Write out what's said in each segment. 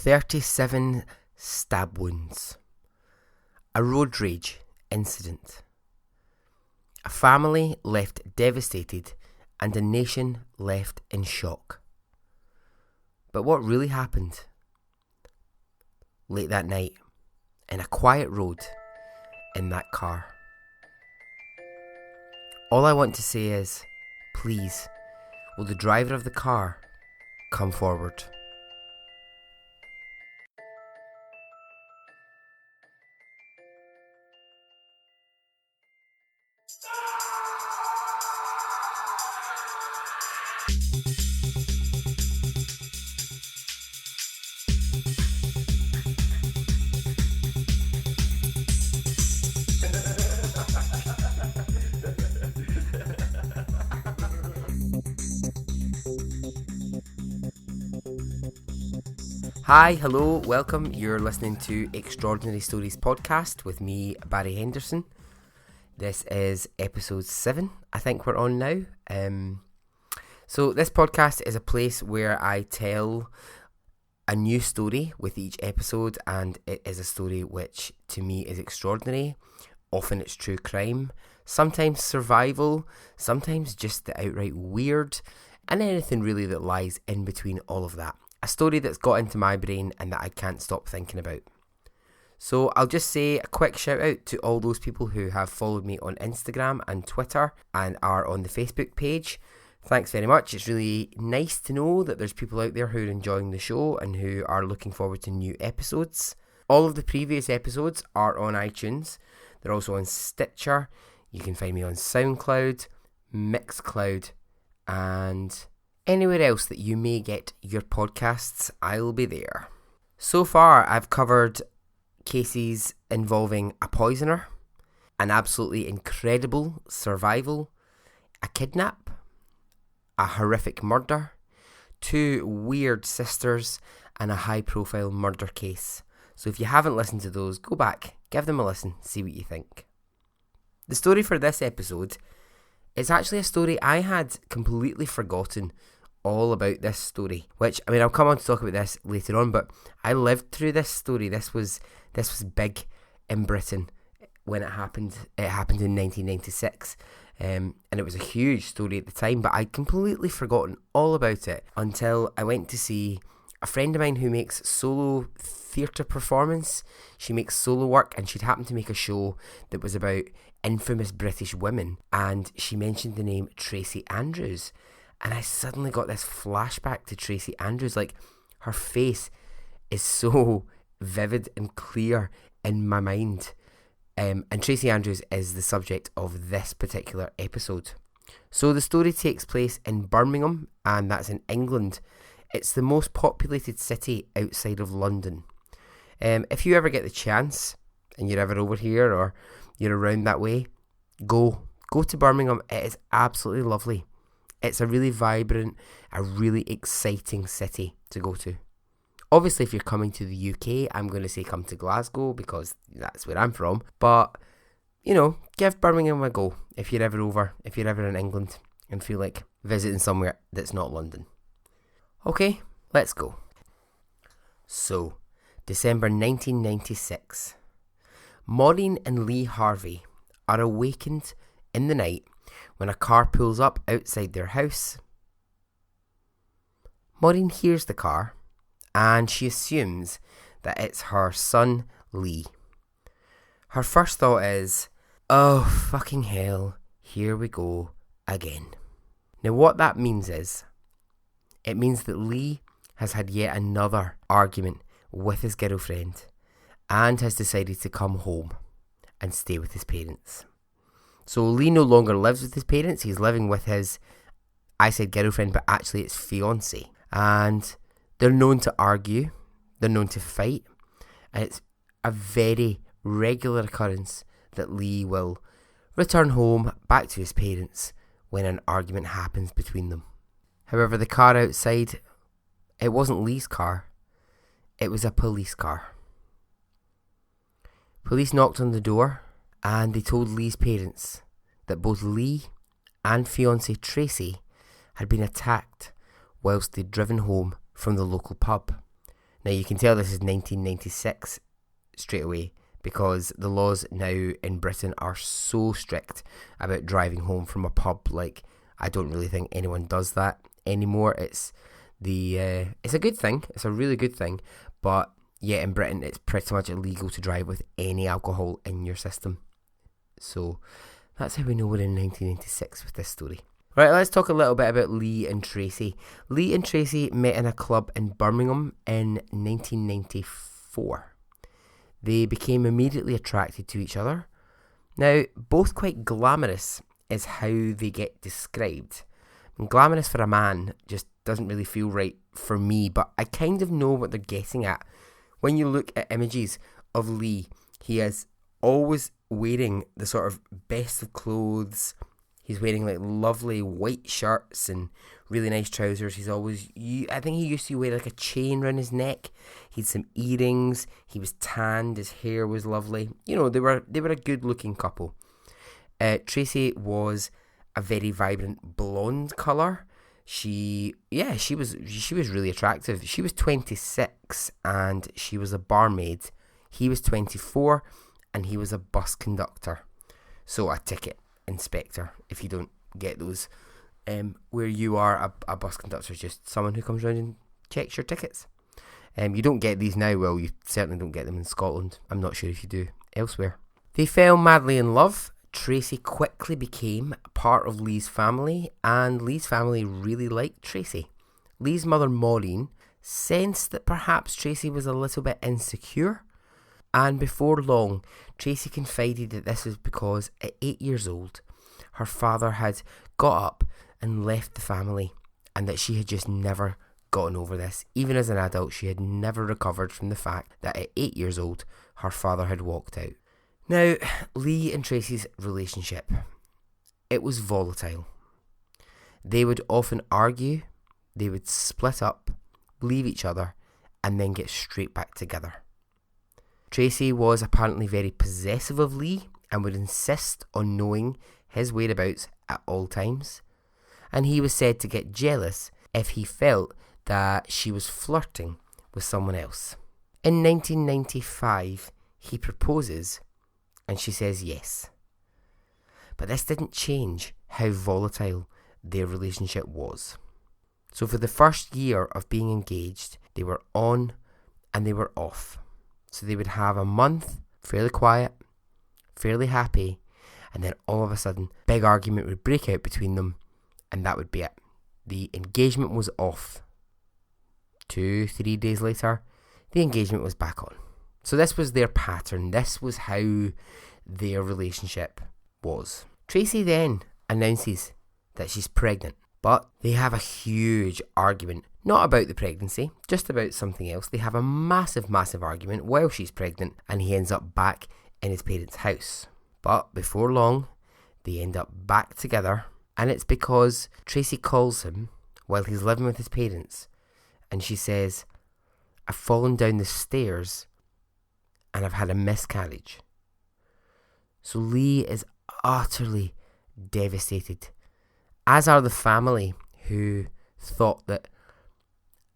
37 stab wounds. A road rage incident. A family left devastated and a nation left in shock. But what really happened? Late that night, in a quiet road, in that car. All I want to say is, please, will the driver of the car come forward? Hi, hello, welcome. You're listening to Extraordinary Stories podcast with me, Barry Henderson. This is episode 7, I think we're on now. So this podcast is a place where I tell a new story with each episode, and it is a story which to me is extraordinary. Often it's true crime, sometimes survival, sometimes just the outright weird, and anything really that lies in between all of that. A story that's got into my brain and that I can't stop thinking about. So I'll just say a quick shout out to all those people who have followed me on Instagram and Twitter and are on the Facebook page. Thanks very much. It's really nice to know that there's people out there who are enjoying the show and who are looking forward to new episodes. All of the previous episodes are on iTunes. They're also on Stitcher. You can find me on SoundCloud, Mixcloud, and anywhere else that you may get your podcasts, I'll be there. So far, I've covered cases involving a poisoner, an absolutely incredible survival, a kidnap, a horrific murder, 2 weird sisters, and a high-profile murder case. So if you haven't listened to those, go back, give them a listen, see what you think. The story for this episode is actually a story I had completely forgotten all about this story, which, I mean, I'll come on to talk about this later on, but I lived through this story. This was big in Britain when it happened. It happened in 1996, and it was a huge story at the time, but I'd completely forgotten all about it until I went to see a friend of mine who makes solo theatre performance. She makes solo work, and she'd happened to make a show that was about infamous British women, and she mentioned the name Tracy Andrews. And I suddenly got this flashback to Tracy Andrews. Like, her face is so vivid and clear in my mind. And Tracy Andrews is the subject of this particular episode. So the story takes place in Birmingham, and that's in England. It's the most populated city outside of London. If you ever get the chance, and you're ever over here or you're around that way, go to Birmingham. It is absolutely lovely. It's a really vibrant, a really exciting city to go to. Obviously, if you're coming to the UK, I'm going to say come to Glasgow because that's where I'm from. But, you know, give Birmingham a go if you're ever in England and feel like visiting somewhere that's not London. Okay, let's go. So, December 1996. Maureen and Lee Harvey are awakened in the night when a car pulls up outside their house. Maureen hears the car and she assumes that it's her son Lee. Her first thought is, oh fucking hell, here we go again. Now what that means is, it means that Lee has had yet another argument with his girlfriend and has decided to come home and stay with his parents. So Lee no longer lives with his parents. He's living with his, I said girlfriend, but actually it's fiancée. And they're known to argue. They're known to fight. And it's a very regular occurrence that Lee will return home back to his parents when an argument happens between them. However, the car outside, it wasn't Lee's car. It was a police car. Police knocked on the door and they told Lee's parents that both Lee and fiancée Tracy had been attacked whilst they'd driven home from the local pub. Now you can tell this is 1996 straight away, because the laws now in Britain are so strict about driving home from a pub. Like, I don't really think anyone does that anymore. It's a good thing. It's a really good thing. But yeah, in Britain, it's pretty much illegal to drive with any alcohol in your system. So that's how we know we're in 1996 with this story. Right, let's talk a little bit about Lee and Tracy. Lee and Tracy met in a club in Birmingham in 1994. They became immediately attracted to each other. Now, both quite glamorous is how they get described. And glamorous for a man just doesn't really feel right for me, but I kind of know what they're getting at. When you look at images of Lee, he is always wearing the sort of best of clothes. He's wearing like lovely white shirts and really nice trousers. I think he used to wear like a chain around his neck. He had some earrings. He was tanned. His hair was lovely. You know, they were a good looking couple. Tracy was a very vibrant blonde colour. She was really attractive. She was 26 and she was a barmaid. He was 24 and he was a bus conductor. So a ticket inspector, if you don't get those. Where you are a bus conductor is just someone who comes around and checks your tickets. You don't get these now. Well, you certainly don't get them in Scotland. I'm not sure if you do elsewhere. They fell madly in love. Tracy quickly became part of Lee's family, and Lee's family really liked Tracy. Lee's mother, Maureen, sensed that perhaps Tracy was a little bit insecure, and before long, Tracy confided that this was because at 8 years old, her father had got up and left the family, and that she had just never gotten over this. Even as an adult, she had never recovered from the fact that at 8 years old, her father had walked out. Now, Lee and Tracy's relationship, it was volatile. They would often argue, they would split up, leave each other, and then get straight back together. Tracy was apparently very possessive of Lee and would insist on knowing his whereabouts at all times. And he was said to get jealous if he felt that she was flirting with someone else. In 1995, he proposes and she says yes. But this didn't change how volatile their relationship was. So for the first year of being engaged, they were on and they were off. So they would have a month, fairly quiet, fairly happy, and then all of a sudden, big argument would break out between them, and that would be it. The engagement was off. 2-3 days later, the engagement was back on. So this was their pattern. This was how their relationship was. Tracy then announces that she's pregnant, but they have a huge argument. Not about the pregnancy, just about something else. They have a massive, massive argument while she's pregnant, and he ends up back in his parents' house. But before long, they end up back together, and it's because Tracy calls him while he's living with his parents, and she says, "I've fallen down the stairs and I've had a miscarriage." So Lee is utterly devastated, as are the family, who thought that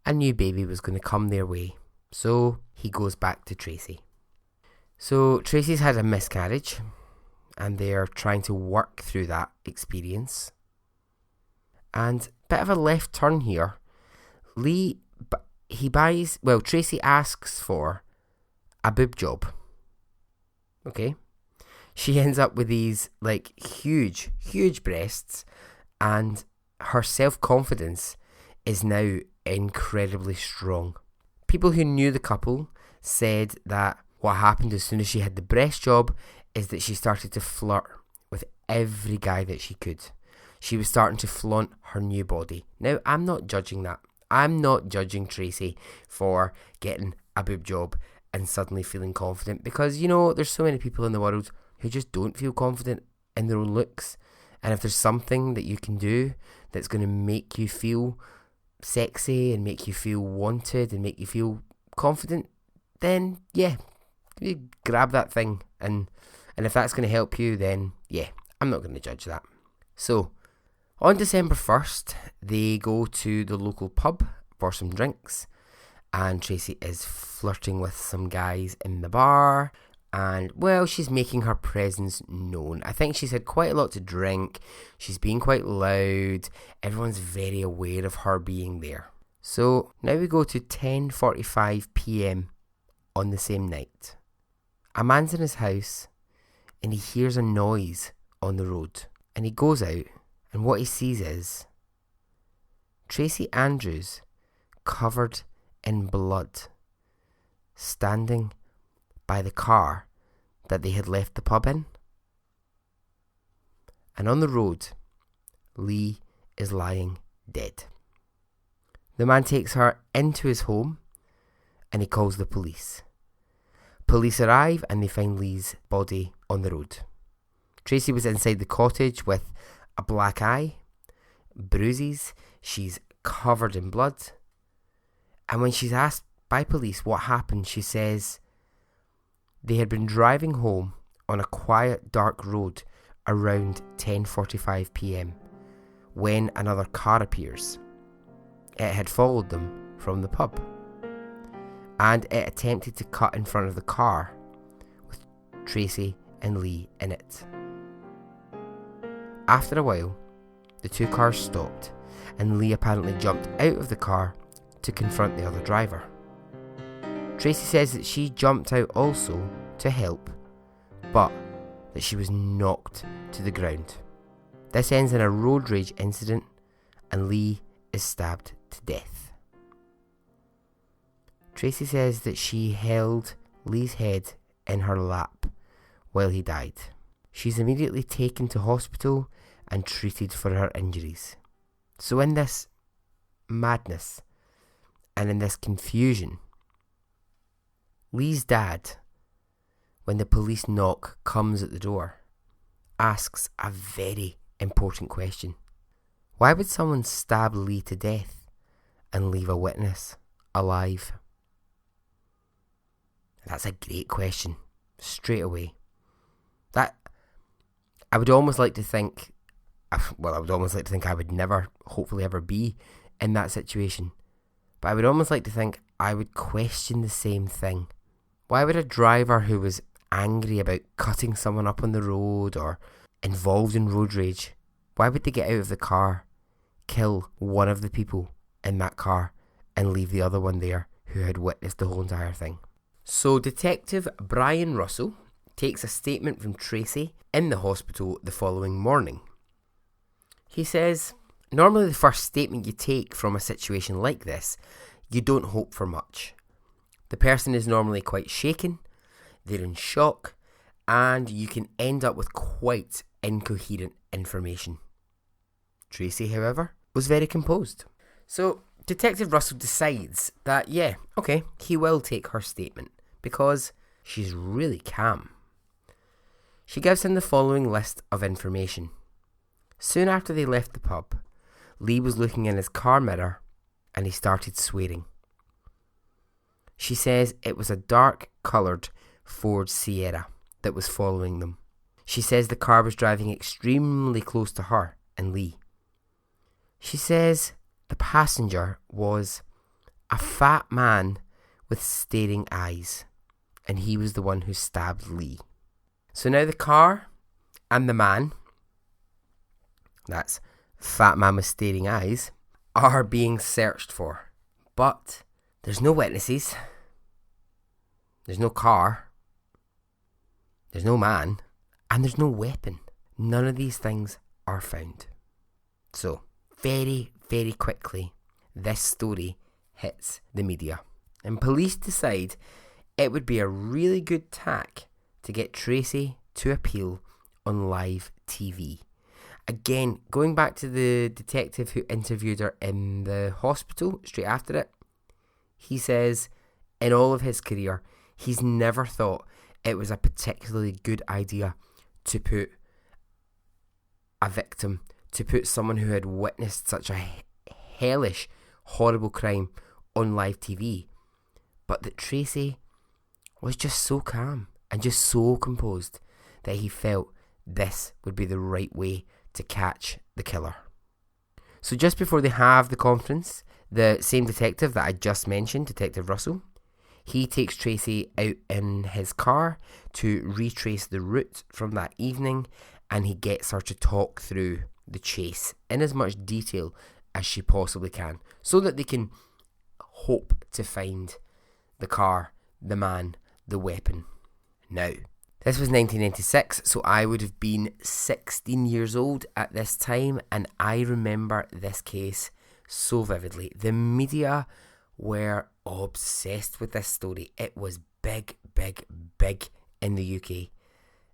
a new baby was going to come their way. So he goes back to Tracy. So Tracy's had a miscarriage, and they're trying to work through that experience. And bit of a left turn here. Tracy asks for a boob job. Okay. She ends up with these like huge, huge breasts, and her self-confidence is now incredibly strong. People who knew the couple said that what happened as soon as she had the breast job is that she started to flirt with every guy that she could. She was starting to flaunt her new body. Now, I'm not judging that. I'm not judging Tracy for getting a boob job and suddenly feeling confident, because, you know, there's so many people in the world who just don't feel confident in their own looks. And if there's something that you can do that's going to make you feel sexy and make you feel wanted and make you feel confident, then yeah, you grab that thing. And if that's going to help you, then yeah, I'm not going to judge that. So on December 1st, they go to the local pub for some drinks, and Tracy is flirting with some guys in the bar. And, well, she's making her presence known. I think she's had quite a lot to drink. She's been quite loud. Everyone's very aware of her being there. So, now we go to 10:45 p.m. on the same night. A man's in his house and he hears a noise on the road. And he goes out and what he sees is Tracy Andrews covered in blood, standing by the car that they had left the pub in. And on the road, Lee is lying dead. The man takes her into his home and he calls the police. Police arrive and they find Lee's body on the road. Tracy was inside the cottage with a black eye, bruises, she's covered in blood. And when she's asked by police what happened, she says they had been driving home on a quiet dark road around 10:45 p.m. when another car appears. It had followed them from the pub and it attempted to cut in front of the car with Tracy and Lee in it. After a while, the two cars stopped and Lee apparently jumped out of the car to confront the other driver. Tracy says that she jumped out also to help, but that she was knocked to the ground. This ends in a road rage incident and Lee is stabbed to death. Tracy says that she held Lee's head in her lap while he died. She's immediately taken to hospital and treated for her injuries. So in this madness and in this confusion, Lee's dad, when the police knock comes at the door, asks a very important question. Why would someone stab Lee to death and leave a witness alive? That's a great question, straight away. That, I would almost like to think I would never, hopefully ever be in that situation. But I would almost like to think I would question the same thing. Why would a driver who was angry about cutting someone up on the road or involved in road rage, why would they get out of the car, kill one of the people in that car and leave the other one there who had witnessed the whole entire thing? So Detective Brian Russell takes a statement from Tracy in the hospital the following morning. He says, normally the first statement you take from a situation like this, you don't hope for much. The person is normally quite shaken, they're in shock, and you can end up with quite incoherent information. Tracy, however, was very composed. So Detective Russell decides that, he will take her statement because she's really calm. She gives him the following list of information. Soon after they left the pub, Lee was looking in his car mirror and he started swearing. She says it was a dark coloured Ford Sierra that was following them. She says the car was driving extremely close to her and Lee. She says the passenger was a fat man with staring eyes and he was the one who stabbed Lee. So now the car and the man, that's fat man with staring eyes, are being searched for. But there's no witnesses, there's no car, there's no man, and there's no weapon. None of these things are found. So, very, very quickly, this story hits the media. And police decide it would be a really good tack to get Tracy to appeal on live TV. Again, going back to the detective who interviewed her in the hospital straight after it, he says in all of his career, he's never thought it was a particularly good idea to put a victim, to put someone who had witnessed such a hellish, horrible crime on live TV. But that Tracy was just so calm and just so composed that he felt this would be the right way to catch the killer. So just before they have the conference, The same detective that I just mentioned, Detective Russell, he takes Tracy out in his car to retrace the route from that evening, and he gets her to talk through the chase in as much detail as she possibly can, so that they can hope to find the car, the man, the weapon. Now, this was 1996, so I would have been 16 years old at this time, and I remember this case so vividly. The media were obsessed with this story. It was big, big, big in the UK.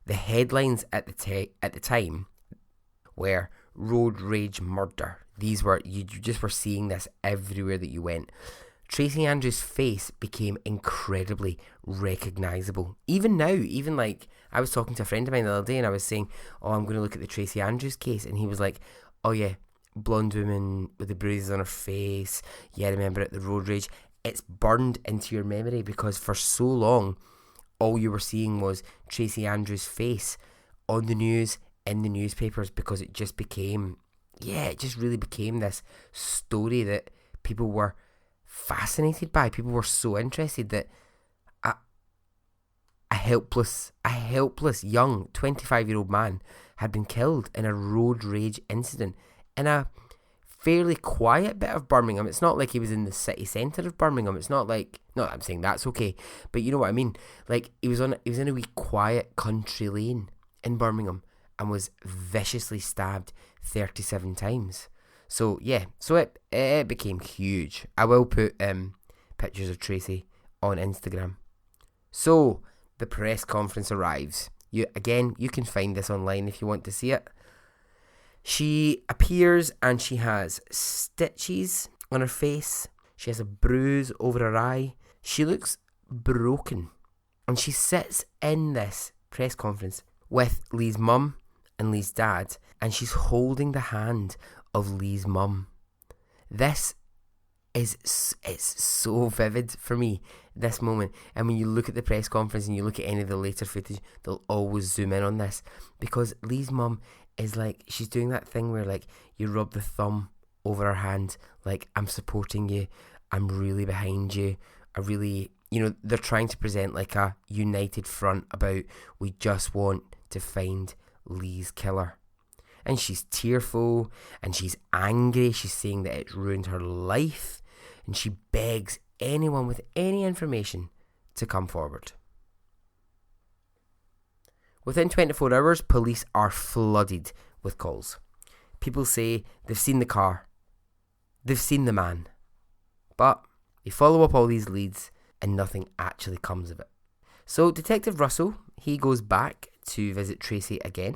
The headlines at the time were road rage murder. These were, you just were seeing this everywhere that you went. Tracy Andrews' face became incredibly recognisable. Even now, even like, I was talking to a friend of mine the other day and I was saying, oh, I'm going to look at the Tracy Andrews case. And he was like, oh yeah, blonde woman with the bruises on her face. Yeah, I remember it, the road rage. It's burned into your memory because for so long, all you were seeing was Tracy Andrews' face on the news, in the newspapers, because it just became, it just really became this story that people were fascinated by. People were so interested that a helpless young 25-year-old man had been killed in a road rage incident in a fairly quiet bit of Birmingham. It's not like he was in the city centre of Birmingham. It's not like, not that I'm saying that's okay, but you know what I mean. Like, he was in a wee quiet country lane in Birmingham and was viciously stabbed 37 times. So yeah, so it became huge. I will put pictures of Tracy on Instagram. So the press conference arrives. You can find this online if you want to see it. She appears and she has stitches on her face. She has a bruise over her eye. She looks broken. And she sits in this press conference with Lee's mum and Lee's dad, and she's holding the hand of Lee's mum. It's so vivid for me, this moment. And when you look at the press conference and you look at any of the later footage, they'll always zoom in on this, because Lee's mum is like, she's doing that thing where like you rub the thumb over her hand, like, I'm supporting you, I'm really behind you, they're trying to present like a united front about, we just want to find Lee's killer. And she's tearful and she's angry. She's saying that it's ruined her life, and she begs anyone with any information to come forward. Within 24 hours, police are flooded with calls. People say they've seen the car, they've seen the man, but they follow up all these leads and nothing actually comes of it. So Detective Russell, he goes back to visit Tracy again.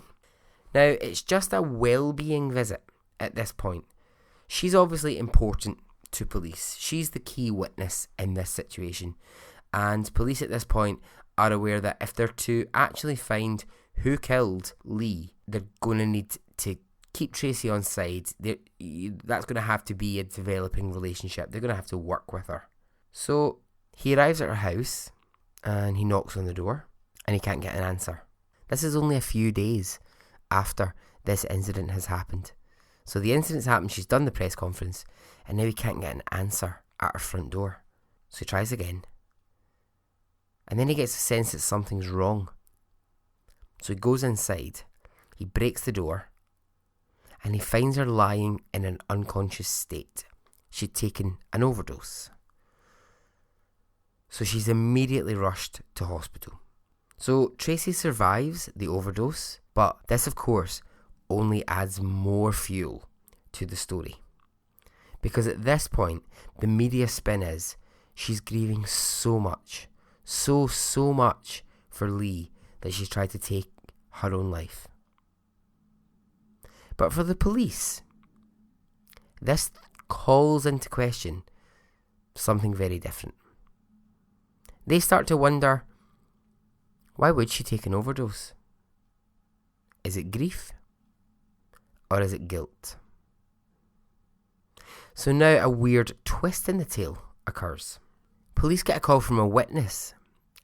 Now, it's just a well-being visit at this point. She's obviously important to police. She's the key witness in this situation. And police at this point are aware that if they're to actually find who killed Lee, they're going to need to keep Tracy on side. That's going to have to be a developing relationship. They're going to have to work with her. So he arrives at her house and he knocks on the door and he can't get an answer. This is only a few days after this incident has happened. So the incident's happened, she's done the press conference, and now he can't get an answer at her front door. So he tries again. And then he gets a sense that something's wrong. So he goes inside, he breaks the door, and he finds her lying in an unconscious state. She'd taken an overdose. So she's immediately rushed to hospital. So Tracy survives the overdose, but this, of course, only adds more fuel to the story. Because at this point, the media spin is she's grieving so much, so much for Lee that she's tried to take her own life. But for the police, this calls into question something very different. They start to wonder, why would she take an overdose? Is it grief? Or is it guilt? So now a weird twist in the tale occurs. Police get a call from a witness,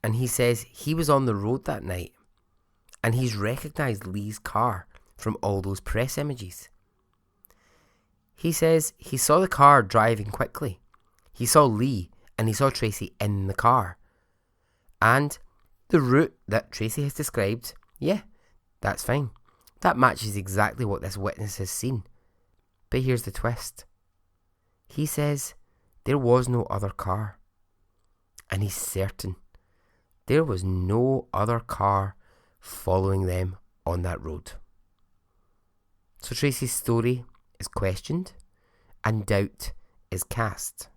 and he says he was on the road that night and he's recognised Lee's car from all those press images. He says he saw the car driving quickly. He saw Lee and he saw Tracy in the car. And the route that Tracy has described, yeah, that's fine. That matches exactly what this witness has seen. But here's the twist. He says there was no other car. And he's certain there was no other car following them on that road. So Tracy's story is questioned and doubt is cast.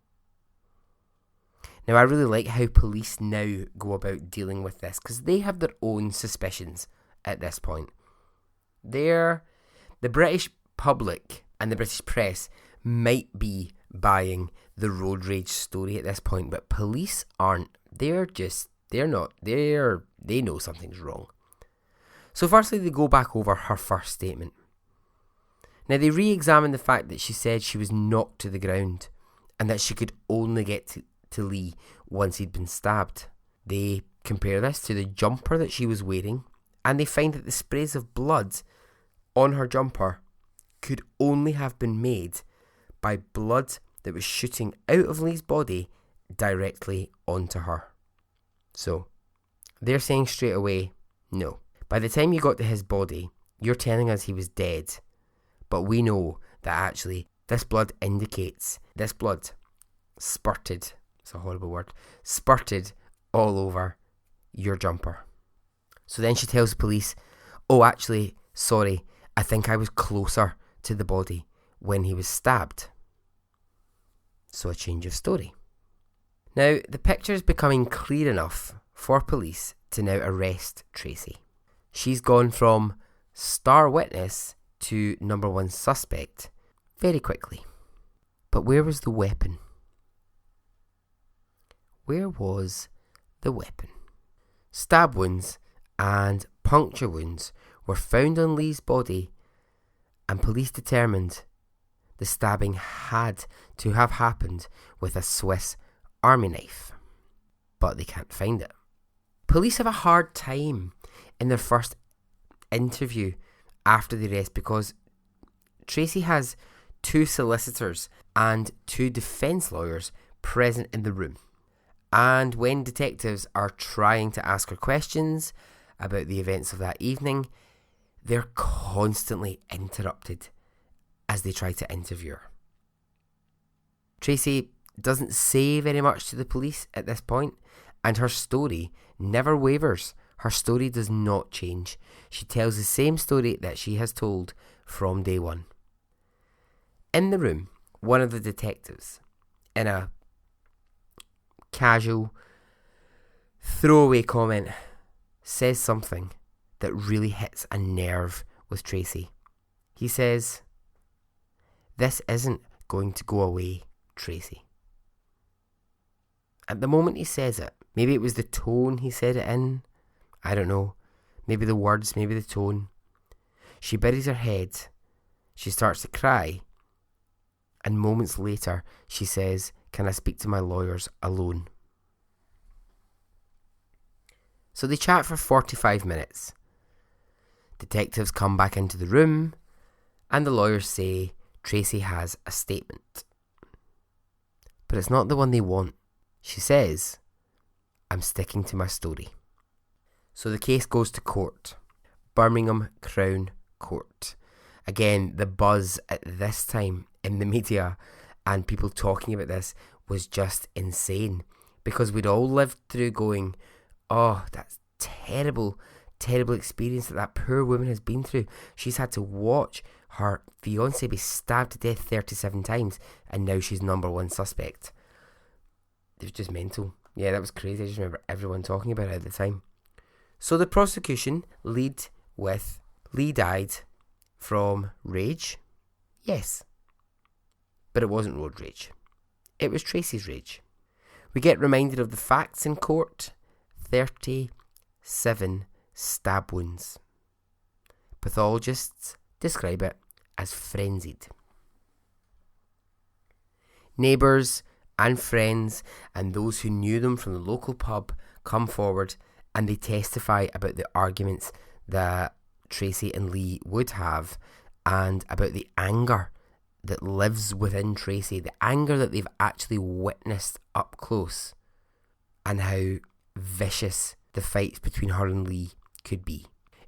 Now, I really like how police now go about dealing with this because they have their own suspicions at this point. The British public and the British press might be buying the road rage story at this point, but police aren't. They know something's wrong. So firstly, they go back over her first statement. Now, they re-examine the fact that she said she was knocked to the ground and that she could only get to Lee once he'd been stabbed. They compare this to the jumper that she was wearing, and they find that the sprays of blood on her jumper could only have been made by blood that was shooting out of Lee's body directly onto her. So, they're saying straight away, no. By the time you got to his body, you're telling us he was dead. But we know that actually this blood spurted, it's a horrible word, spurted all over your jumper. So then she tells the police, oh, actually, sorry, I think I was closer to the body when he was stabbed. So a change of story. Now, the picture is becoming clear enough for police to now arrest Tracy. She's gone from star witness to number one suspect very quickly. But where was the weapon? Where was the weapon? Stab wounds and puncture wounds were found on Lee's body, and police determined the stabbing had to have happened with a Swiss Army knife. But they can't find it. Police have a hard time in their first interview after the arrest because Tracy has 2 solicitors and 2 defence lawyers present in the room. And when detectives are trying to ask her questions about the events of that evening, they're constantly interrupted as they try to interview her. Tracy doesn't say very much to the police at this point, and her story never wavers. Her story does not change. She tells the same story that she has told from day one. In the room, one of the detectives, in a casual, throwaway comment, says something that really hits a nerve with Tracy. He says, "This isn't going to go away, Tracy." At the moment he says it, maybe it was the tone he said it in, I don't know, maybe the words, maybe the tone. She buries her head, she starts to cry, and moments later she says, "Can I speak to my lawyers alone?" So they chat for 45 minutes. Detectives come back into the room, and the lawyers say Tracy has a statement. But it's not the one they want. She says, "I'm sticking to my story." So the case goes to court. Birmingham Crown Court. Again, the buzz at this time in the media and people talking about this was just insane. Because we'd all lived through going, oh, that's terrible, terrible experience that poor woman has been through. She's had to watch her fiancé be stabbed to death 37 times and now she's number one suspect. It was just mental. Yeah, that was crazy. I just remember everyone talking about it at the time. So the prosecution lead with Lee died from rage. Yes. But it wasn't road rage. It was Tracy's rage. We get reminded of the facts in court. 37 stab wounds. Pathologists describe it as frenzied. Neighbours and friends and those who knew them from the local pub come forward and they testify about the arguments that Tracy and Lee would have and about the anger that lives within Tracy, the anger that they've actually witnessed up close, and how vicious the fights between her and Lee could be.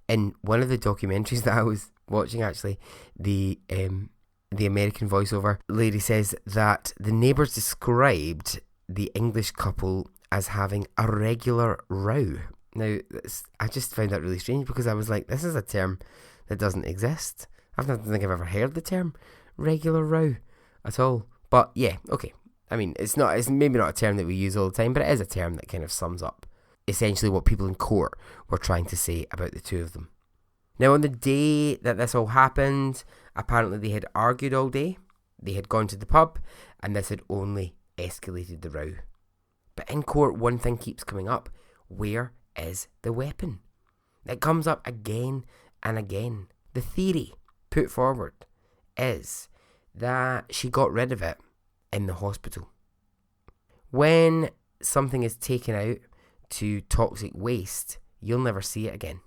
In one of the documentaries that I was watching, actually, the American voiceover lady says that the neighbours described the English couple as having a regular row. Now, I just found that really strange, because I was like, this is a term that doesn't exist. I don't think I've ever heard the term regular row at all. But yeah, okay. I mean, it's maybe not a term that we use all the time, but it is a term that kind of sums up essentially what people in court were trying to say about the two of them. Now, on the day that this all happened, apparently they had argued all day. They had gone to the pub, and this had only escalated the row. But in court, one thing keeps coming up. Where is the weapon? It comes up again and again. The theory put forward is that she got rid of it in the hospital. When something is taken out to toxic waste, you'll never see it again.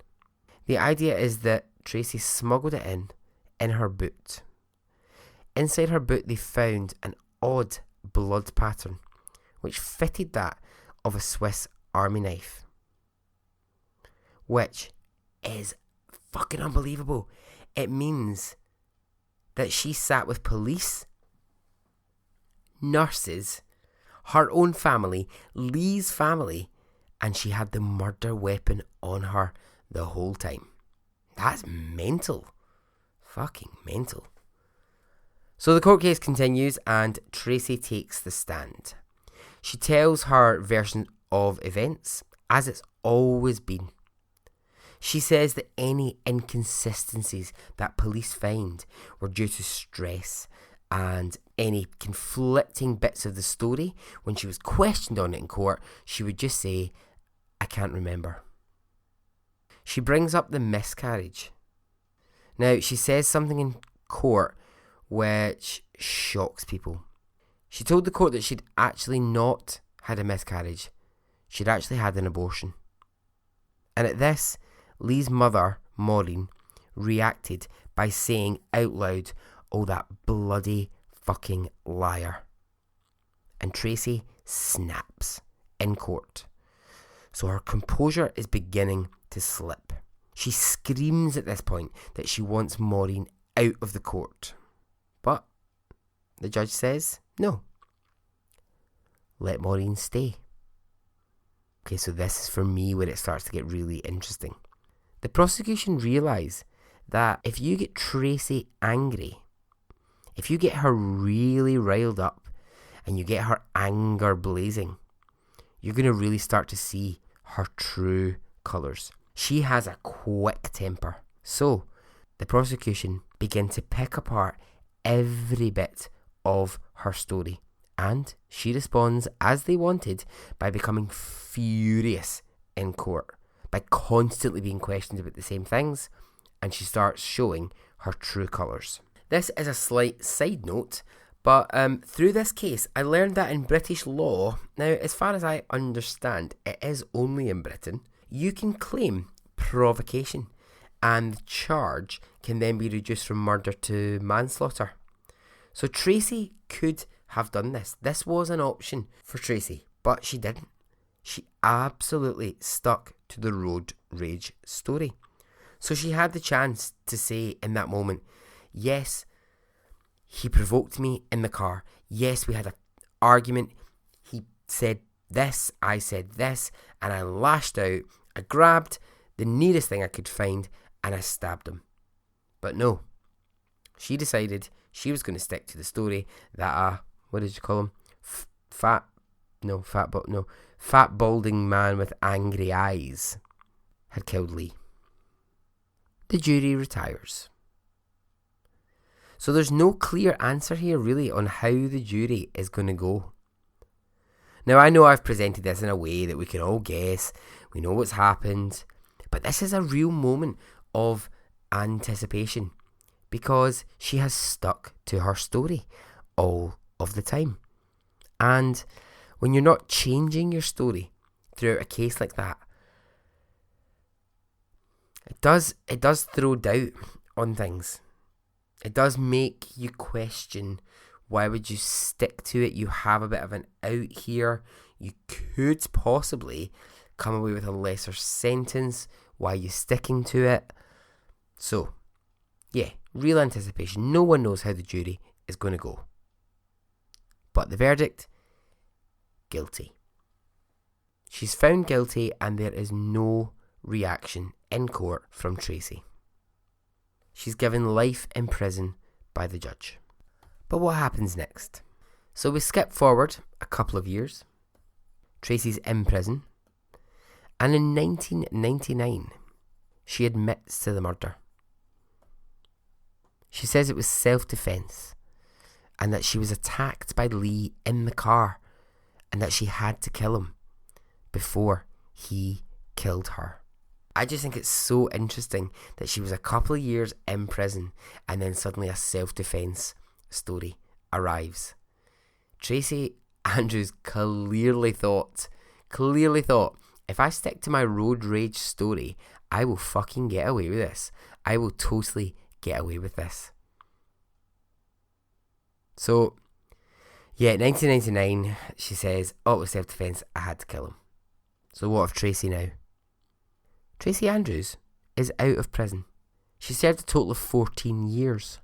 The idea is that Tracy smuggled it in her boot. Inside her boot, they found an odd blood pattern, which fitted that of a Swiss Army knife, which is fucking unbelievable. It means that she sat with police, nurses, her own family, Lee's family, and she had the murder weapon on her the whole time. That's mental. Fucking mental. So the court case continues, and Tracy takes the stand. She tells her version of events, as it's always been. She says that any inconsistencies that police find were due to stress, and any conflicting bits of the story, when she was questioned on it in court, she would just say, I can't remember. She brings up the miscarriage. Now, she says something in court which shocks people. She told the court that she'd actually not had a miscarriage. She'd actually had an abortion. And at this, Lee's mother, Maureen, reacted by saying out loud, oh, that bloody fucking liar. And Tracy snaps in court. So her composure is beginning to slip. She screams at this point that she wants Maureen out of the court. But the judge says, no. Let Maureen stay. Okay, so this is for me where it starts to get really interesting. The prosecution realise that if you get Tracy angry, if you get her really riled up and you get her anger blazing, you're going to really start to see her true colours. She has a quick temper. So the prosecution begin to pick apart every bit of her story, and she responds as they wanted by becoming furious in court, by constantly being questioned about the same things, and she starts showing her true colours. This is a slight side note, but through this case I learned that in British law, now as far as I understand, it is only in Britain, you can claim provocation, and the charge can then be reduced from murder to manslaughter. So Tracy could have done this. This was an option for Tracy, but she didn't. She absolutely stuck to the road rage story. So she had the chance to say in that moment, yes, he provoked me in the car. Yes, we had an argument. He said this, I said this, and I lashed out. I grabbed the nearest thing I could find and I stabbed him. But no, she decided she was going to stick to the story that what did you call him? Fat balding man with angry eyes had killed Lee. The jury retires. So there's no clear answer here really on how the jury is going to go. Now I know I've presented this in a way that we can all guess, we know what's happened, but this is a real moment of anticipation because she has stuck to her story all of the time. And when you're not changing your story throughout a case like that, it does throw doubt on things. It does make you question, why would you stick to it? You have a bit of an out here. You could possibly come away with a lesser sentence. Why are you sticking to it? So, yeah, real anticipation. No one knows how the jury is going to go. But the verdict? Guilty. She's found guilty and there is no reaction in court from Tracy. She's given life in prison by the judge. But what happens next? So we skip forward a couple of years. Tracy's in prison. And in 1999, she admits to the murder. She says it was self-defence and that she was attacked by Lee in the car and that she had to kill him before he killed her. I just think it's so interesting that she was a couple of years in prison and then suddenly a self-defence story arrives. Tracy Andrews clearly thought, if I stick to my road rage story, I will fucking get away with this. I will totally get away with this. So, yeah, 1999, she says, it was self-defence, I had to kill him. So what of Tracy now? Tracy Andrews is out of prison. She served a total of 14 years.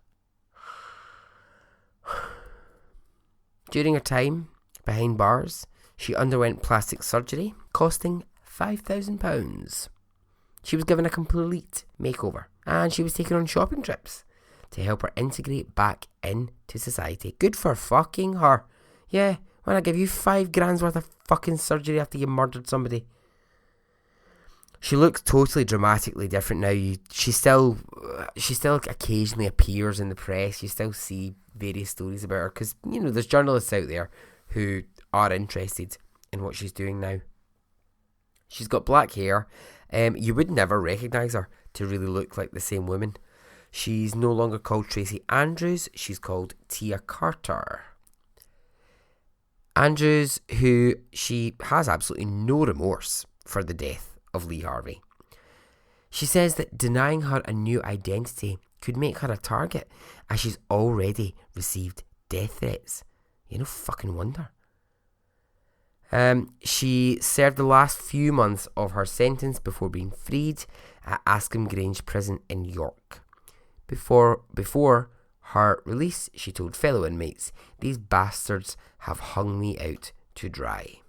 During her time behind bars, she underwent plastic surgery, costing £5,000. She was given a complete makeover, and she was taken on shopping trips to help her integrate back into society. Good for fucking her. Yeah, when I give you £5,000 worth of fucking surgery after you murdered somebody. She looks totally dramatically different now. She still occasionally appears in the press. You still see various stories about her because, there's journalists out there who are interested in what she's doing now. She's got black hair. You would never recognise her to really look like the same woman. She's no longer called Tracy Andrews. She's called Tia Carter. Andrews, who she has absolutely no remorse for the death of Lee Harvey. She says that denying her a new identity could make her a target, as she's already received death threats. No fucking wonder. She served the last few months of her sentence before being freed at Askham Grange Prison in York. Before her release, she told fellow inmates, "These bastards have hung me out to dry."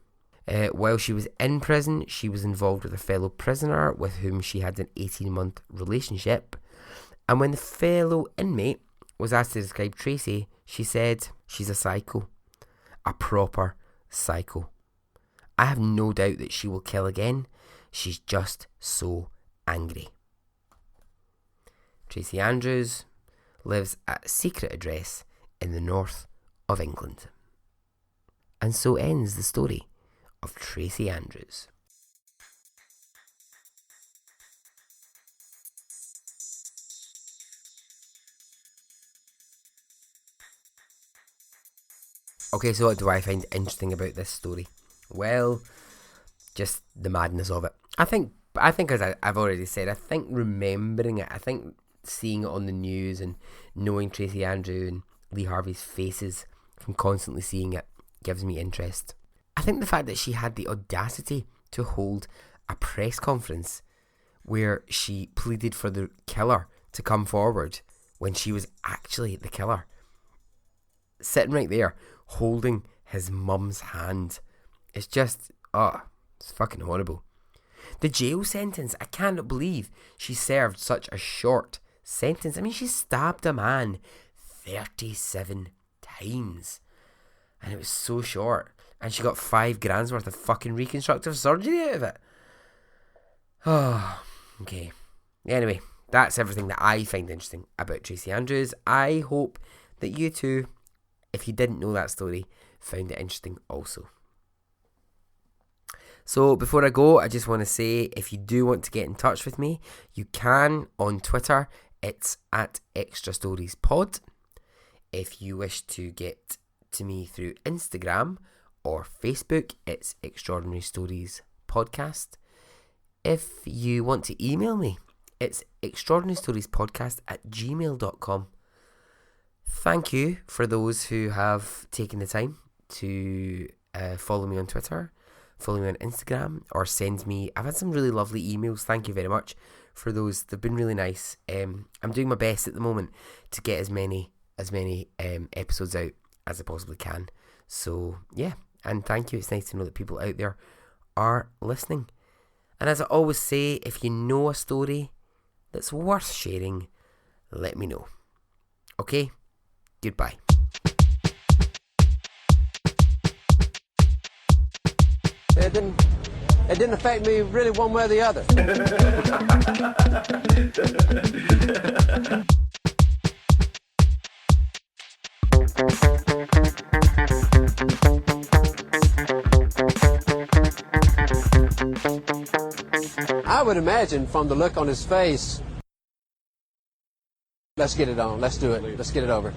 While she was in prison, she was involved with a fellow prisoner with whom she had an 18-month relationship. And when the fellow inmate was asked to describe Tracy, she said, "She's a psycho. A proper psycho. I have no doubt that she will kill again. She's just so angry." Tracy Andrews lives at a secret address in the north of England. And so ends the story of Tracy Andrews. Okay, so what do I find interesting about this story? Well, just the madness of it. I think as I've already said, I think remembering it, I think seeing it on the news and knowing Tracy Andrews and Lee Harvey's faces from constantly seeing it gives me interest. I think the fact that she had the audacity to hold a press conference where she pleaded for the killer to come forward when she was actually the killer, sitting right there holding his mum's hand, it's just, it's fucking horrible. The jail sentence, I cannot believe she served such a short sentence. I mean, she stabbed a man 37 times and it was so short, and she got £5,000 worth of fucking reconstructive surgery out of it. Okay. Anyway, that's everything that I find interesting about Tracy Andrews. I hope that you too, if you didn't know that story, found it interesting also. So before I go, I just want to say, if you do want to get in touch with me, you can on Twitter. It's at Extra Stories Pod. If you wish to get to me through Instagram or Facebook, it's Extraordinary Stories Podcast. If you want to email me, it's extraordinarystoriespodcast@gmail.com. Thank you for those who have taken the time to follow me on Twitter, follow me on Instagram, or send me. I've had some really lovely emails. Thank you very much for those. They've been really nice. I'm doing my best at the moment to get as many episodes out as I possibly can. So yeah, and thank you. It's nice to know that people out there are listening. And as I always say, if you know a story that's worth sharing, let me know. Okay? Goodbye. It didn't affect me really one way or the other. I would imagine from the look on his face, let's get it on, let's do it, let's get it over.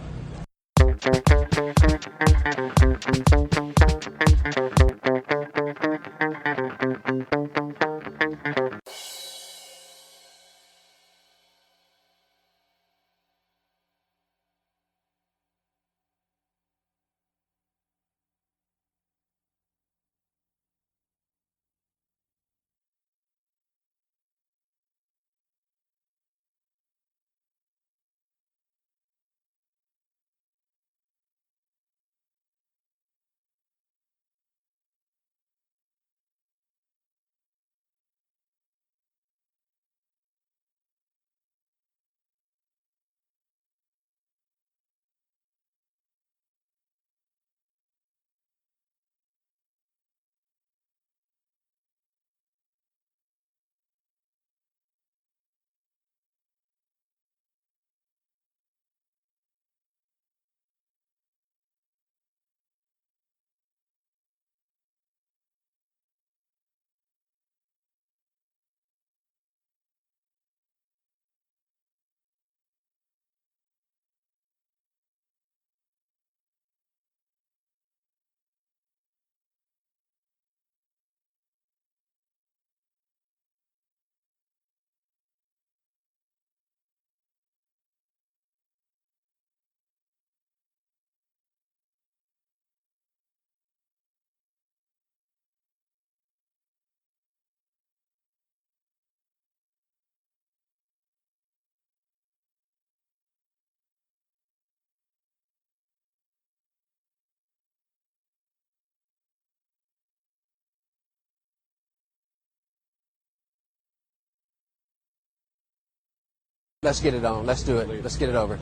Let's get it on, let's do it, let's get it over.